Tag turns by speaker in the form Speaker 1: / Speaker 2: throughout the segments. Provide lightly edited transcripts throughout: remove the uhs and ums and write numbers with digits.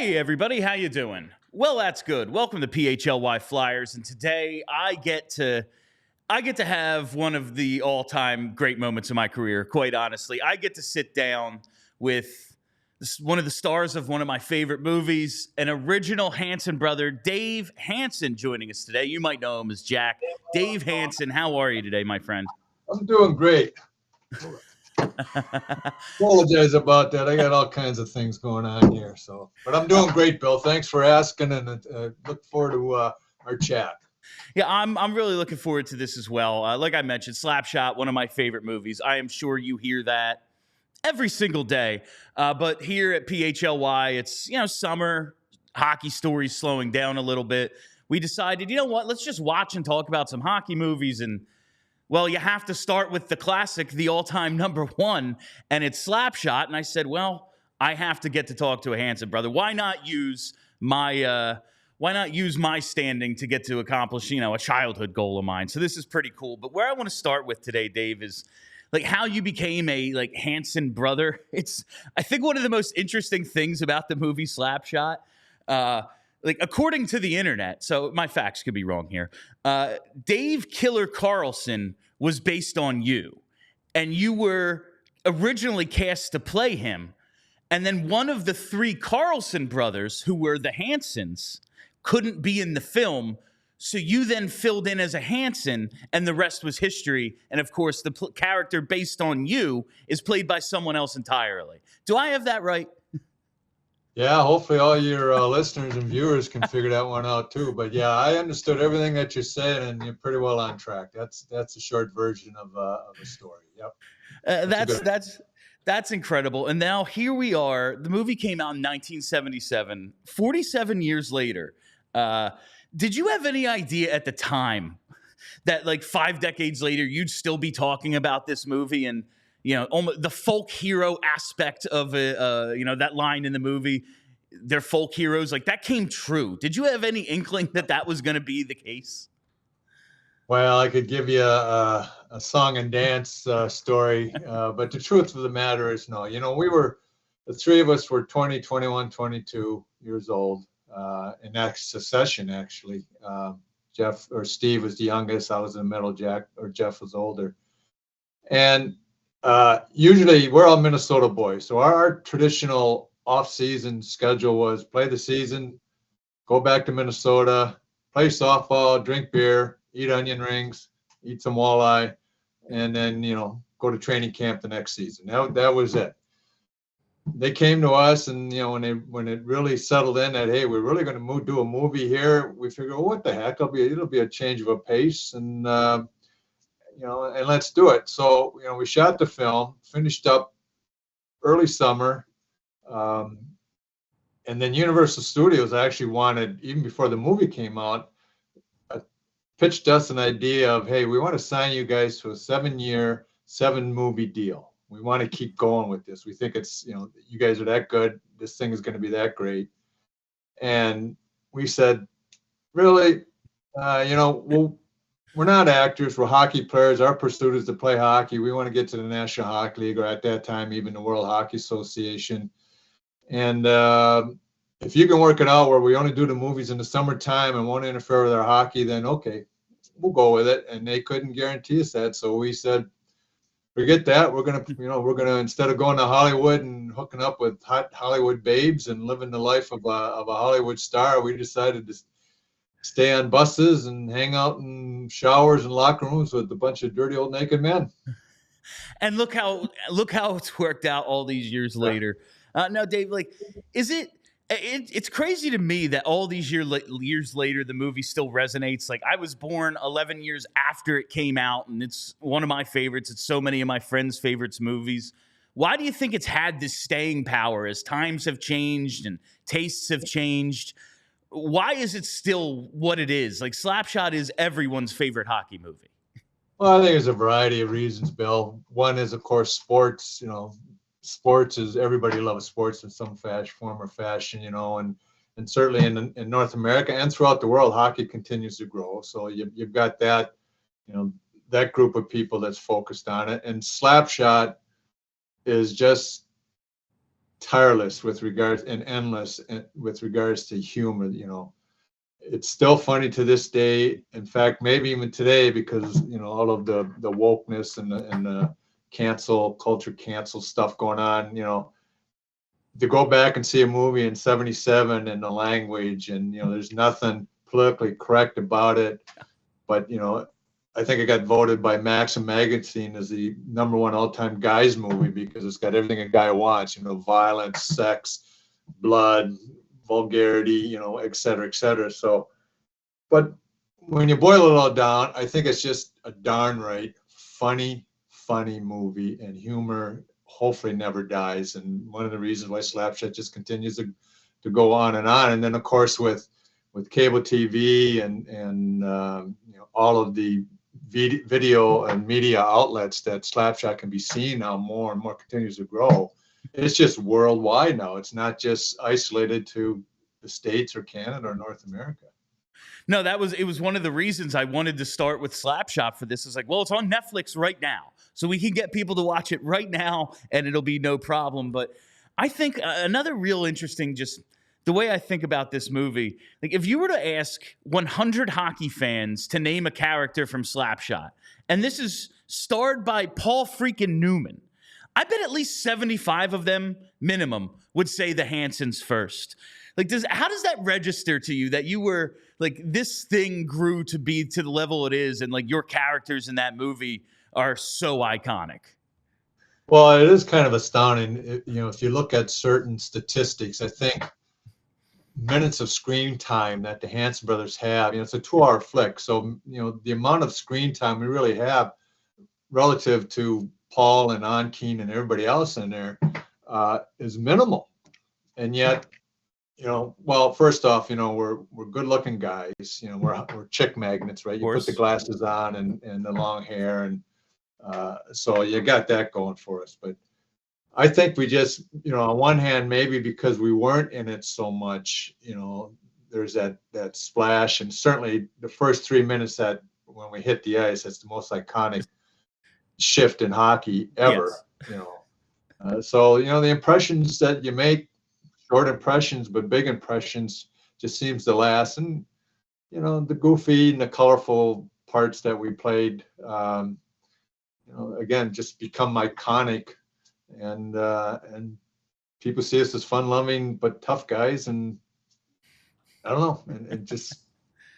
Speaker 1: Hey everybody, how you doing? Well, that's good. Welcome to PHLY Flyers, and today I get to have one of the all-time great moments of my career. Quite honestly, I get to sit down with one of the stars of one of my favorite movies, an original Hanson brother, Dave Hanson, joining us today. You might know him as Jack. Dave Hanson, how are you today, my friend?
Speaker 2: I'm doing great. Apologize about that. I got all kinds of things going on here, but I'm doing great, Bill. Thanks for asking, and look forward to our chat.
Speaker 1: Yeah, I'm really looking forward to this as well. Like I mentioned, Slap Shot, one of my favorite movies. I am sure you hear that every single day. But here at PHLY, it's summer, hockey stories slowing down a little bit. We decided, you know what? Let's just watch and talk about some hockey movies. And well, you have to start with the classic, the all-time number one, and it's Slap Shot. And I said, well, I have to get to talk to a Hanson brother. Why not use my standing to get to accomplish, a childhood goal of mine? So this is pretty cool. But where I want to start with today, Dave, is like how you became a Hanson brother. It's, I think, one of the most interesting things about the movie Slap Shot. According to the internet, so my facts could be wrong here, Dave Killer Carlson was based on you, and you were originally cast to play him. And then one of the three Carlson brothers, who were the Hansons, couldn't be in the film. So you then filled in as a Hanson, and the rest was history. And of course, the character based on you is played by someone else entirely. Do I have that right?
Speaker 2: Yeah, hopefully all your listeners and viewers can figure that one out too. But yeah, I understood everything that you said, and you're pretty well on track. That's a short version of a story. Yep.
Speaker 1: That's incredible. And now here we are. The movie came out in 1977, 47 years later. Did you have any idea at the time that 5 decades later, you'd still be talking about this movie and, almost the folk hero aspect of that line in the movie, they're folk heroes, that came true? Did you have any inkling that was going to be the case?
Speaker 2: Well, I could give you a song and dance story, but the truth of the matter is no. The three of us were 20, 21, 22 years old in that succession, actually. Steve was the youngest. I was in the middle. Jeff was older. And usually we're all Minnesota boys. So our traditional off-season schedule was play the season, go back to Minnesota, play softball, drink beer, eat onion rings, eat some walleye, and then, go to training camp the next season. That was it. They came to us, and, when it really settled in that, hey, we're really going to do a movie here, we figured, well, what the heck? It'll be a change of a pace, and, and let's do it. So, we shot the film, finished up early summer. And then Universal Studios actually wanted, even before the movie came out, pitched us an idea of, hey, we want to sign you guys to a 7-year, 7-movie deal. We want to keep going with this. We think it's, you guys are that good. This thing is going to be that great. And we said, really, we're not actors. We're hockey players. Our pursuit is to play hockey. We want to get to the National Hockey League, or at that time, even the World Hockey Association. And if you can work it out where we only do the movies in the summertime and won't interfere with our hockey, then okay, we'll go with it. And they couldn't guarantee us that. So we said, forget that. We're gonna instead of going to Hollywood and hooking up with hot Hollywood babes and living the life of a Hollywood star, we decided to stay on buses and hang out in showers and locker rooms with a bunch of dirty old naked men.
Speaker 1: And look how it's worked out all these years later. Now, Dave, it's crazy to me that all these years later, the movie still resonates. I was born 11 years after it came out, and it's one of my favorites. It's so many of my friends' favorites movies. Why do you think it's had this staying power as times have changed and tastes have changed? Why is it still what it is? Slap Shot is everyone's favorite hockey movie.
Speaker 2: Well, I think there's a variety of reasons, Bill. One is, of course, sports. Sports is, everybody loves sports in some form or fashion, and certainly in North America and throughout the world, hockey continues to grow. So you've got that, that group of people that's focused on it. And Slap Shot is just tireless with regards and endless with regards to humor. It's still funny to this day. In fact, maybe even today, because all of the wokeness and the cancel culture, cancel stuff going on. To go back and see a movie in '77 and the language, and there's nothing politically correct about it, but I think it got voted by Maxim magazine as the #1 all-time guys movie because it's got everything a guy wants. Violence, sex, blood, vulgarity, et cetera, et cetera. So, but when you boil it all down, I think it's just a darn right funny movie, and humor hopefully never dies. And one of the reasons why Slapshot just continues to go on. And then of course with cable TV and all of the video and media outlets that Slapshot can be seen now more and more continues to grow. It's just worldwide now. It's not just isolated to the States or Canada or North America.
Speaker 1: No, it was one of the reasons I wanted to start with Slapshot for this. Is like, well, it's on Netflix right now, so we can get people to watch it right now, and it'll be no problem. But I think another real interesting, just the way I think about this movie, like if you were to ask 100 hockey fans to name a character from Slapshot, and this is starred by Paul freaking Newman, I bet at least 75 of them minimum would say the Hansons first. Like, how does that register to you that you were like, this thing grew to be to the level it is, and like your characters in that movie are so iconic?
Speaker 2: Well, it is kind of astounding. If you look at certain statistics, I think minutes of screen time that the Hanson brothers have, it's a 2-hour flick. So, the amount of screen time we really have relative to Paul and Ankeen and everybody else in there is minimal. And yet, well, first off, we're good looking guys, we're chick magnets, right? You put the glasses on and the long hair. And so you got that going for us. But I think we just, on one hand, maybe because we weren't in it so much, there's that splash, and certainly the first 3 minutes that when we hit the ice, that's the most iconic shift in hockey ever. Yes. So the impressions that you make, short impressions but big impressions, just seems to last. And the goofy and the colorful parts that we played, again, just become iconic. And people see us as fun-loving but tough guys, and I don't know, and just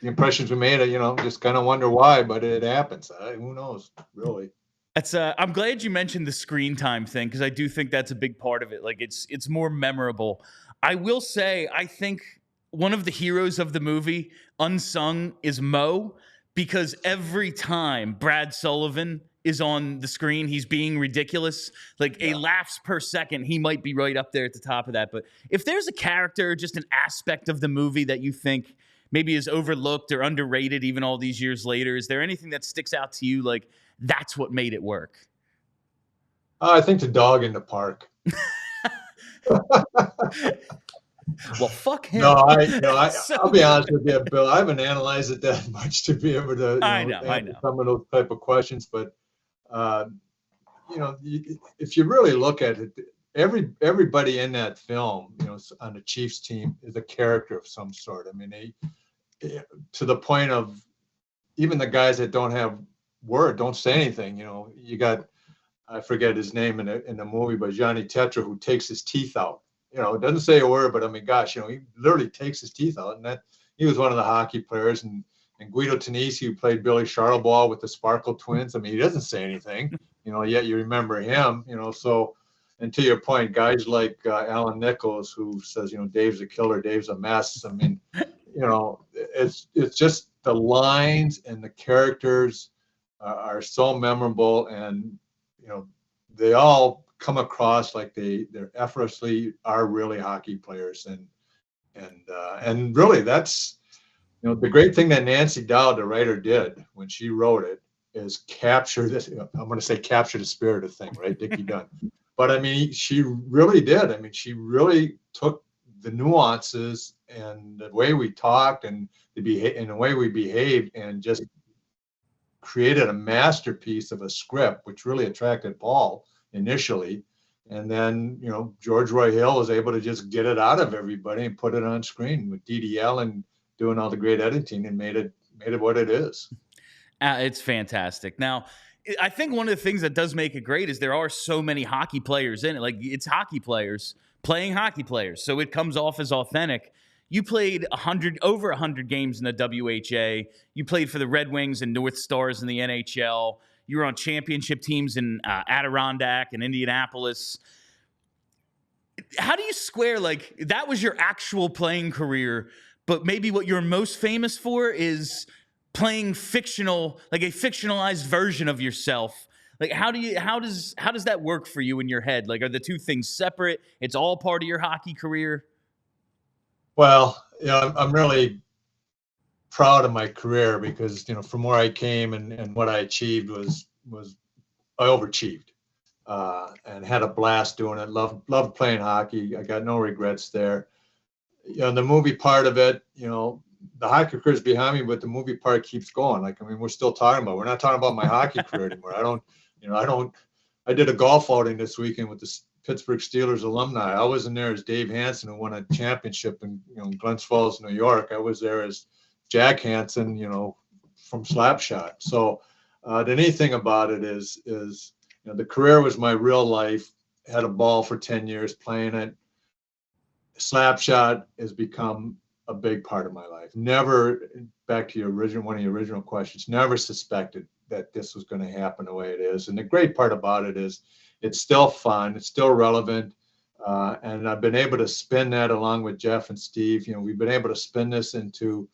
Speaker 2: the impressions we made, just kind of wonder why, but it happens. Who knows, really.
Speaker 1: That's I'm glad you mentioned the screen time thing, because I do think that's a big part of it. Like it's more memorable. I will say, I think one of the heroes of the movie, unsung, is Mo, because every time Brad Sullivan is on the screen, he's being ridiculous. Like a laughs per second, he might be right up there at the top of that. But if there's a character, just an aspect of the movie that you think maybe is overlooked or underrated even all these years later, is there anything that sticks out to you like that's what made it work?
Speaker 2: I think the dog in the park.
Speaker 1: Well, fuck him.
Speaker 2: No, I'll be honest with you, Bill. I haven't analyzed it that much to be able to answer some of those type of questions. But if you really look at it, everybody in that film, on the Chiefs team is a character of some sort. I mean, they to the point of even the guys that don't have word, don't say anything. You got, I forget his name in the movie, but Johnny Tetra, who takes his teeth out. Doesn't say a word, but I mean, gosh, he literally takes his teeth out. And that he was one of the hockey players. And Guido Tanisi, who played Billy Charlebois with the Sparkle Twins. I mean, he doesn't say anything, yet you remember him, so, and to your point, guys like Alan Nichols, who says, Dave's a killer, Dave's a mess. I mean, it's just the lines and the characters are so memorable, and, they all come across like they're effortlessly are really hockey players. And really that's, the great thing that Nancy Dowd, the writer, did when she wrote it is capture this, I'm going to say capture the spirit of thing, right? Dickie Dunn. But I mean, she really did. I mean, she really took the nuances and the way we talked and the way we behaved and just created a masterpiece of a script, which really attracted Paul initially. And then, George Roy Hill was able to just get it out of everybody and put it on screen with DDL and doing all the great editing and made it what it is.
Speaker 1: It's fantastic. Now, I think one of the things that does make it great is there are so many hockey players in it. Like, it's hockey players playing hockey players, so it comes off as authentic. You played over 100 games in the WHA. You played for the Red Wings and North Stars in the NHL. You were on championship teams in Adirondack and Indianapolis. How do you square, like, that was your actual playing career, but maybe what you're most famous for is playing fictional, like a fictionalized version of yourself? Like, how does that work for you in your head? Like, are the two things separate? It's all part of your hockey career?
Speaker 2: Well, I'm really proud of my career because, from where I came and what I achieved was I overachieved, and had a blast doing it. Loved playing hockey. I got no regrets there. The movie part of it, the hockey career is behind me, but the movie part keeps going. Like, I mean, we're not talking about my hockey career anymore. I did a golf outing this weekend with the Pittsburgh Steelers alumni. I wasn't there as Dave Hanson, who won a championship in Glens Falls, New York. I was there as Jack Hanson, from Slap Shot. So the neat thing about it is the career was my real life. Had a ball for 10 years playing it. Slap Shot has become a big part of my life. Never, back to one of your original questions, never suspected that this was going to happen the way it is. And the great part about it is it's still fun, it's still relevant, and I've been able to spin that along with Jeff and Steve. We've been able to spin this into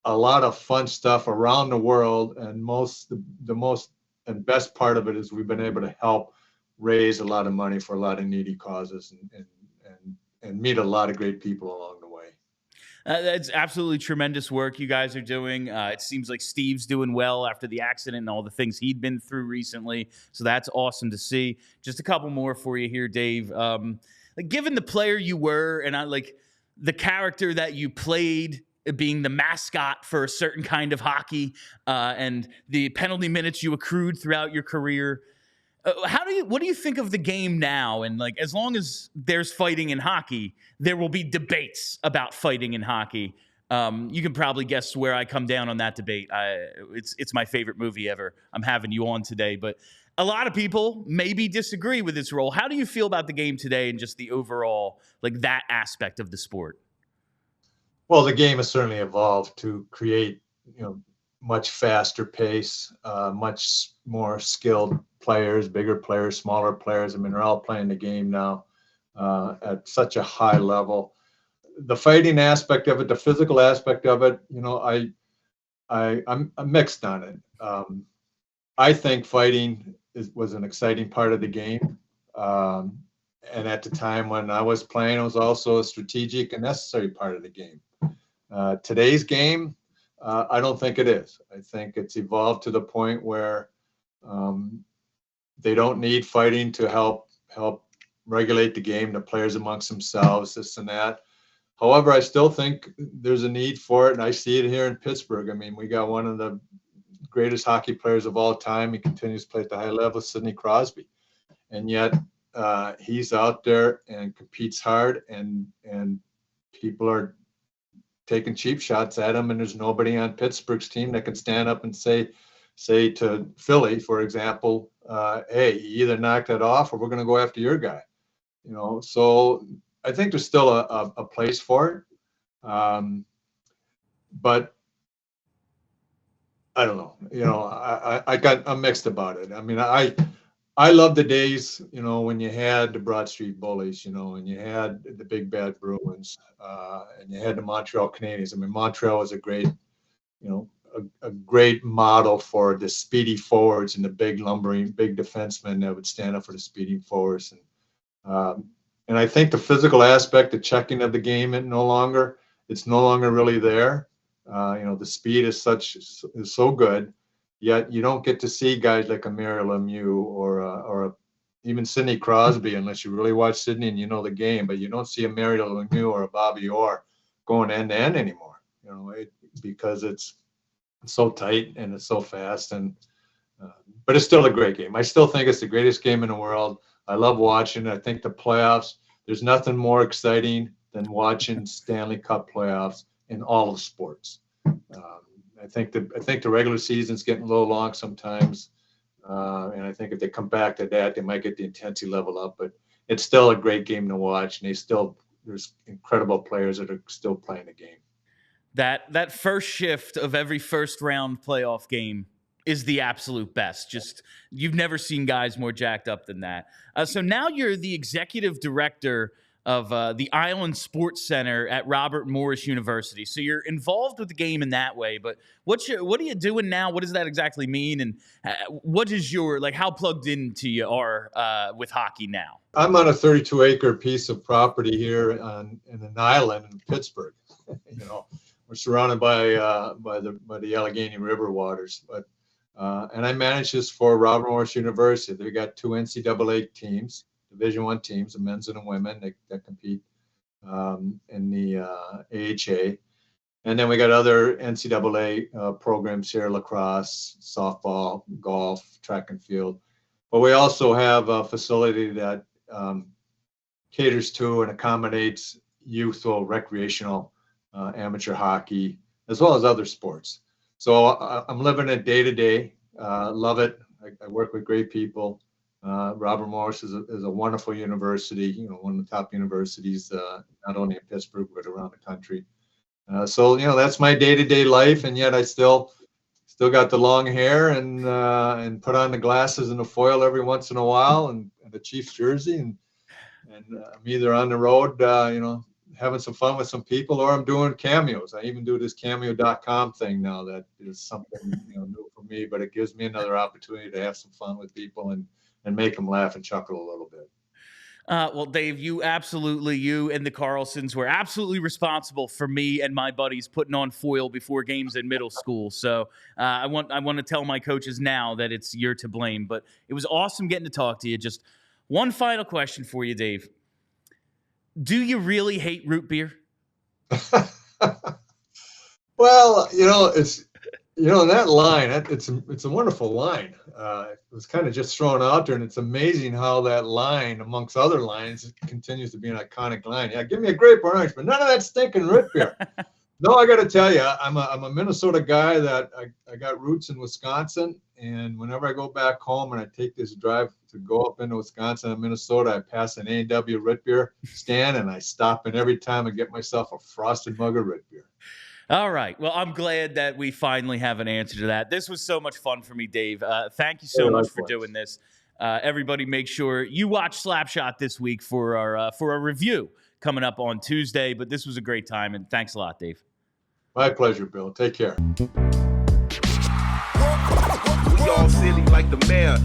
Speaker 2: a lot of fun stuff around the world, and the most and best part of it is we've been able to help raise a lot of money for a lot of needy causes and meet a lot of great people along the way.
Speaker 1: That's absolutely tremendous work you guys are doing. It seems like Steve's doing well after the accident and all the things he'd been through recently. So that's awesome to see. Just a couple more for you here, Dave. Given the player you were and the character that you played, being the mascot for a certain kind of hockey, and the penalty minutes you accrued throughout your career, what do you think of the game now? And as long as there's fighting in hockey, there will be debates about fighting in hockey. You can probably guess where I come down on that debate. It's my favorite movie ever. I'm having you on today, but a lot of people maybe disagree with its role. How do you feel about the game today and just the overall, that aspect of the sport?
Speaker 2: Well, the game has certainly evolved to create, much faster pace, much more skilled players, bigger players, smaller players. I mean, they're all playing the game now at such a high level. The fighting aspect of it, the physical aspect of it, I'm mixed on it. I think fighting was an exciting part of the game. And at the time when I was playing, it was also a strategic and necessary part of the game. Today's game, I don't think it is. I think it's evolved to the point where they don't need fighting to help regulate the game, the players amongst themselves, this and that. However, I still think there's a need for it, and I see it here in Pittsburgh. I mean, we got one of the greatest hockey players of all time. He continues to play at the high level, Sidney Crosby, and yet he's out there and competes hard, and people are taking cheap shots at him, and there's nobody on Pittsburgh's team that can stand up and say to Philly, for example, hey, you either knock that off or we're going to go after your guy. So I think there's still a place for it. But I don't know. I'm mixed about it. I mean, I love the days, when you had the Broad Street Bullies, and you had the Big Bad Bruins, and you had the Montreal Canadiens. I mean, Montreal was a great, a great model for the speedy forwards and the big lumbering, big defensemen that would stand up for the speeding forwards. And I think the physical aspect, the checking of the game, it's no longer really there. The speed is so good. Yet you don't get to see guys like a Mario Lemieux or even Sidney Crosby unless you really watch Sidney and you know the game. But you don't see a Mario Lemieux or a Bobby Orr going end to end anymore. Because it's so tight and it's so fast. But it's still a great game. I still think it's the greatest game in the world. I love watching. I think the playoffs, there's nothing more exciting than watching Stanley Cup playoffs in all of sports. I think the regular season's getting a little long sometimes. And I think if they come back to that, they might get the intensity level up, but it's still a great game to watch. And there's incredible players that are still playing the game.
Speaker 1: That first shift of every first round playoff game is the absolute best. Just, you've never seen guys more jacked up than that. So now you're the executive director of the Island Sports Center at Robert Morris University. So you're involved with the game in that way, but what are you doing now? What does that exactly mean? And what is how plugged into you are with hockey now?
Speaker 2: I'm on a 32-acre piece of property here in an island in Pittsburgh. We're surrounded by the Allegheny River waters, and I manage this for Robert Morris University. They've got 2 NCAA teams, Division I teams, the men's and the women that compete in the AHA. And then we got other NCAA programs here, lacrosse, softball, golf, track and field. But we also have a facility that caters to and accommodates youthful, recreational, amateur hockey, as well as other sports. So I'm living it day to day. Love it. I work with great people. Robert Morris is a wonderful university, one of the top universities, not only in Pittsburgh, but around the country. So that's my day-to-day life. And yet I still got the long hair and put on the glasses and the foil every once in a while and the Chiefs jersey. And I'm either on the road, having some fun with some people, or I'm doing cameos. I even do this cameo.com thing now. That is something new for me, but it gives me another opportunity to have some fun with people and make them laugh and chuckle a little bit.
Speaker 1: Well, Dave, you and the Carlsons were absolutely responsible for me and my buddies putting on foil before games in middle school. So I want to tell my coaches now that you're to blame. But it was awesome getting to talk to you. Just one final question for you, Dave. Do you really hate root beer?
Speaker 2: Well, it's that line. It's a wonderful line. It was kind of just thrown out there, and it's amazing how that line, amongst other lines, continues to be an iconic line. Yeah, give me a grape orange, but none of that stinking root beer. No, I got to tell you, I'm a Minnesota guy that I got roots in Wisconsin, and whenever I go back home and I take this drive to go up into Wisconsin and Minnesota, I pass an A&W root beer stand, and I stop in every time and get myself a frosted mug of root beer.
Speaker 1: All right. Well, I'm glad that we finally have an answer to that. This was so much fun for me, Dave. Thank you so much for doing this. Everybody, make sure you watch Slap Shot this week for our review coming up on Tuesday. But this was a great time, and thanks a lot, Dave.
Speaker 2: My pleasure, Bill. Take care.
Speaker 3: We all silly like the mayor.